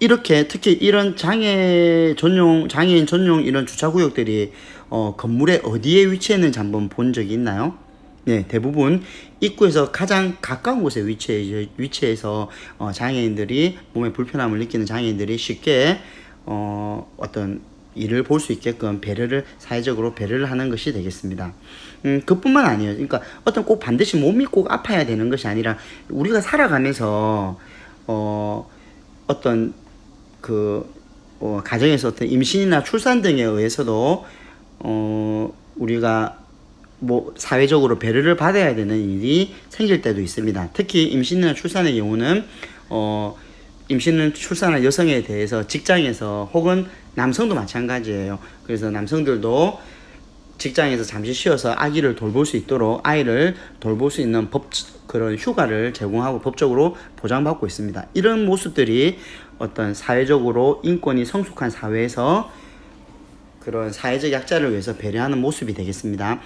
이렇게 특히 이런 장애인 전용 이런 주차구역들이 건물의 어디에 위치했는지 한번 본 적이 있나요? 네, 대부분 입구에서 가장 가까운 곳에 위치해서 장애인들이 몸에 불편함을 느끼는 장애인들이 쉽게 어떤 일을 볼 수 있게끔 사회적으로 배려를 하는 것이 되겠습니다. 그뿐만 아니에요. 그러니까 꼭 반드시 몸이 꼭 아파야 되는 것이 아니라 우리가 살아가면서 어떤 가정에서 어떤 임신이나 출산 등에 의해서도 우리가 사회적으로 배려를 받아야 되는 일이 생길 때도 있습니다. 특히 임신이나 출산의 경우는 임신을 출산한 여성에 대해서 직장에서 혹은 남성도 마찬가지예요. 그래서 남성들도 직장에서 잠시 쉬어서 아기를 돌볼 수 있도록 아이를 돌볼 수 있는 그런 휴가를 제공하고 법적으로 보장받고 있습니다. 이런 모습들이 어떤 사회적으로 인권이 성숙한 사회에서 그런 사회적 약자를 위해서 배려하는 모습이 되겠습니다.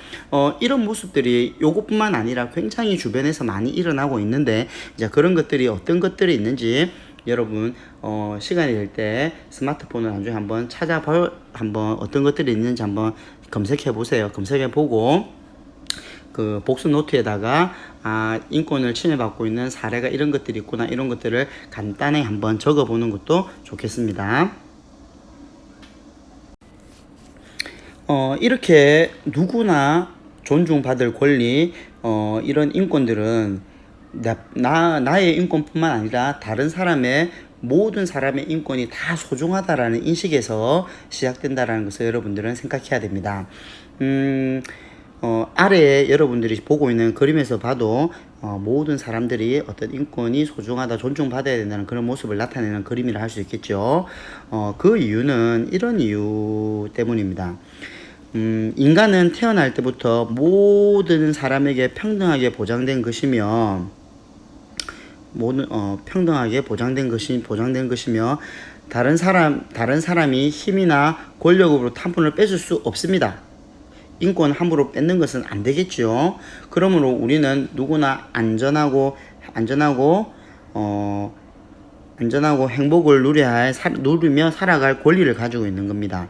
이런 모습들이 요것뿐만 아니라 굉장히 주변에서 많이 일어나고 있는데 이제 그런 것들이 어떤 것들이 있는지 여러분 시간이 될 때 스마트폰을 나중에 한번 한번 어떤 것들이 있는지 한번 검색해 보세요. 검색해 보고 그 복수 노트에다가 인권을 침해받고 있는 사례가 이런 것들이 있구나 이런 것들을 간단히 한번 적어 보는 것도 좋겠습니다. 이렇게 누구나 존중받을 권리 이런 인권들은 나의 인권뿐만 아니라 다른 모든 사람의 인권이 다 소중하다라는 인식에서 시작된다라는 것을 여러분들은 생각해야 됩니다. 아래에 여러분들이 보고 있는 그림에서 봐도 모든 사람들이 어떤 인권이 소중하다, 존중받아야 된다는 그런 모습을 나타내는 그림이라 할 수 있겠죠. 그 이유는 이런 이유 때문입니다. 인간은 태어날 때부터 모든 사람에게 평등하게 보장된 것이며 평등하게 보장된 것이며 다른 사람이 힘이나 권력으로 탐문을 뺏을 수 없습니다. 인권 함부로 뺏는 것은 안 되겠죠. 그러므로 우리는 누구나 안전하고 행복을 누리며 살아갈 권리를 가지고 있는 겁니다.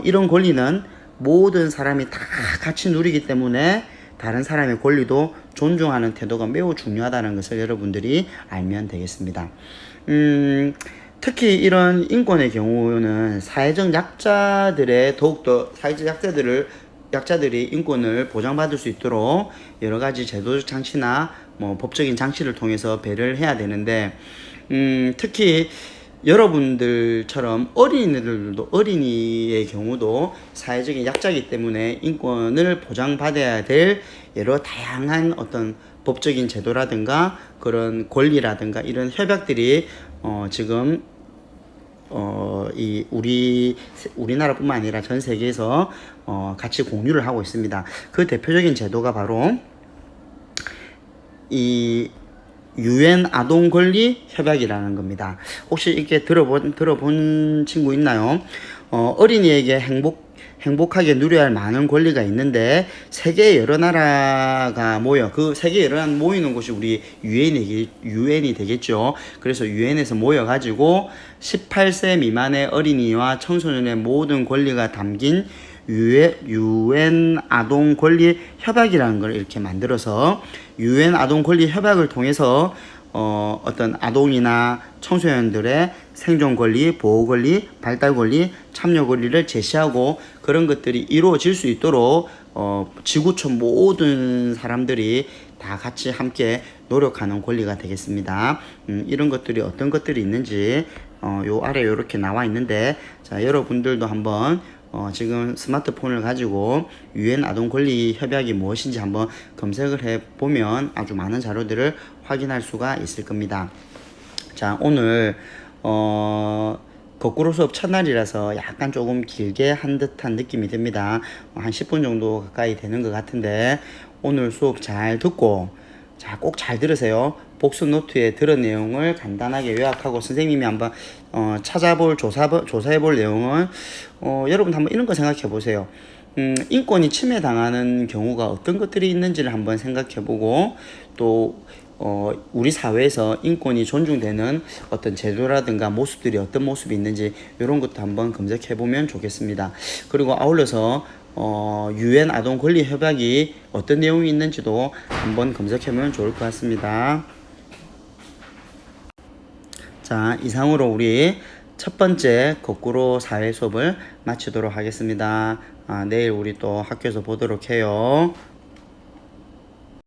이런 권리는 모든 사람이 다 같이 누리기 때문에 다른 사람의 권리도 존중하는 태도가 매우 중요하다는 것을 여러분들이 알면 되겠습니다. 특히 이런 인권의 경우는 사회적 약자들의 더욱더 약자들이 인권을 보장받을 수 있도록 여러 가지 제도적 장치나 법적인 장치를 통해서 배려를 해야 되는데 특히 여러분들처럼 어린이의 경우도 사회적인 약자이기 때문에 인권을 보장받아야 될 여러 다양한 어떤 법적인 제도라든가 그런 권리라든가 이런 협약들이 지금 우리나라뿐만 아니라 전 세계에서 같이 공유를 하고 있습니다. 그 대표적인 제도가 바로 이 UN 아동 권리 협약이라는 겁니다. 혹시 이렇게 들어본 친구 있나요? 어린이에게 행복하게 누려야 할 많은 권리가 있는데 세계 여러 나라가 그 세계 여러 나라 모이는 곳이 우리 유엔이 되겠죠. 그래서 유엔에서 모여가지고 18세 미만의 어린이와 청소년의 모든 권리가 담긴 UN 아동 권리 협약이라는 걸 이렇게 만들어서 UN 아동 권리 협약을 통해서 어떤 아동이나 청소년들의 생존 권리, 보호 권리, 발달 권리, 참여 권리를 제시하고 그런 것들이 이루어질 수 있도록 지구촌 모든 사람들이 다 같이 함께 노력하는 권리가 되겠습니다. 이런 것들이 어떤 것들이 있는지 요 아래 이렇게 나와 있는데 자 여러분들도 한번 지금 스마트폰을 가지고 UN 아동 권리 협약이 무엇인지 한번 검색을 해 보면 아주 많은 자료들을 확인할 수가 있을 겁니다. 자 오늘 거꾸로 수업 첫날이라서 약간 조금 길게 한 듯한 느낌이 듭니다. 한 10분 정도 가까이 되는 것 같은데 오늘 수업 잘 듣고 자 꼭 잘 들으세요. 복습 노트에 들은 내용을 간단하게 요약하고 선생님이 한번 조사해 볼 내용은 여러분 한번 이런 거 생각해 보세요. 인권이 침해당하는 경우가 어떤 것들이 있는지를 한번 생각해 보고 또 우리 사회에서 인권이 존중되는 어떤 제도라든가 모습들이 어떤 모습이 있는지 이런 것도 한번 검색해 보면 좋겠습니다. 그리고 아울러서 UN 아동 권리 협약이 어떤 내용이 있는지도 한번 검색해 보면 좋을 것 같습니다. 자, 이상으로 우리 첫 번째 거꾸로 사회 수업을 마치도록 하겠습니다. 내일 우리 또 학교에서 보도록 해요.